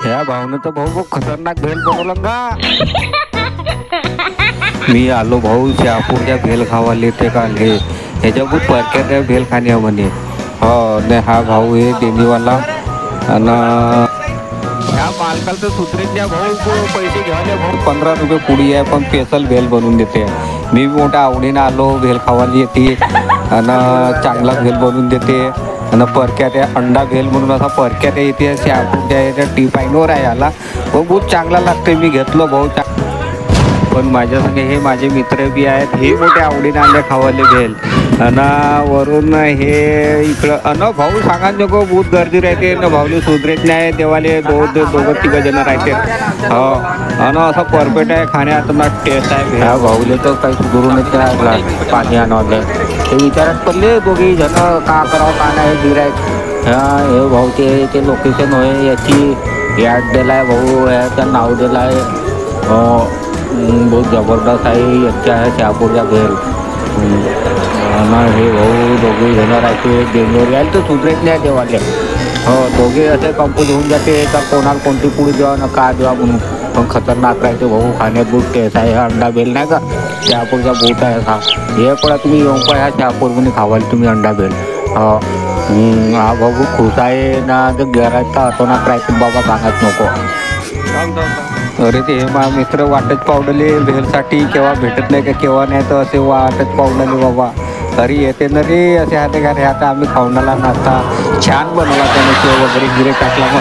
ह्या भाऊनं तर भाऊ खतरनाक भेल बनवलं का. मी आलो भाऊ शहापूरच्या भेल खावाले ते काले ह्याच्या खूप परक्यात आहे भेल खाण्या म्हणे. हो नाही हा भाऊ हे देणीवाला आणि ह्या मालकाला तर सुत्रेच्या भाऊ पैसे घ्यायला भाऊ 15 रुपये पुडी आहे पण स्पेशल भेल बनवून देते. मी मोठ्या आवडीनं आलो भेल खावायला येते आणि चांगला भेल बनवून देते. आणि परक्यात आहे अंडा भेल म्हणून असा परक्यात येते शहापूरच्या याच्या टी पाईनवर आहे याला बहुत चांगला लागते. मी घेतलो भाऊ पण माझ्यासंगे हे माझे मित्र बी आहेत हे मोठ्या आवडीने आणले खावाले भेल आणि वरून हे इकडं अन भाऊ सांगा नको बहुत गर्दी राहते न भाऊले सुधरेत नाही देवाले दोघं तिघं जण राहते. हो आणि असं परफेक्ट आहे खाण्यात ना टेस्ट आहे. ह्या भाऊले तर काही सुधरूनच नाही पाणी आणवलं ते विचारात पडले दोघी जण का करावं का नाही गिरायक. हे भाऊ ते लोकेशन होय याची ॲड दिला आहे भाऊ याचं नाव दिलं आहे बहुत जबरदस्त आहे याच्या आहे शहापूरच्या भेल. हे भाऊ दोघे जण राहते बेंगलोर यायला तर सुधरेत नाही देवाले. हो दोघे असे कंपोज होऊन जाते का कोणाला कोणती पुढे द्यावा ना का द्यावा म्हणून पण खतरनाक राहते भाऊ खाण्यात बहुत टेस्ट आहे. अंडा भेल नाही का शहापूरचा बोट आहे हा हे पडा तुम्ही येऊन पण ह्या शहापूरमध्ये खावाल तुम्ही अंडा भेल. हो हा भाऊ खुश आहे ना तर घराचा अतोनात राहते बाबा सांगत नको. अरे ते मा मित्र वाटच पावडले भेलसाठी केव्हा भेटत नाही का केव्हा नाही तर असे वाटच पावडले बाबा. अरे येते ना रे असे हाते घाटे आता आम्ही खाऊनाला नाश्ता छान बनवला त्याने शेव वगैरे गिरे टाकला मग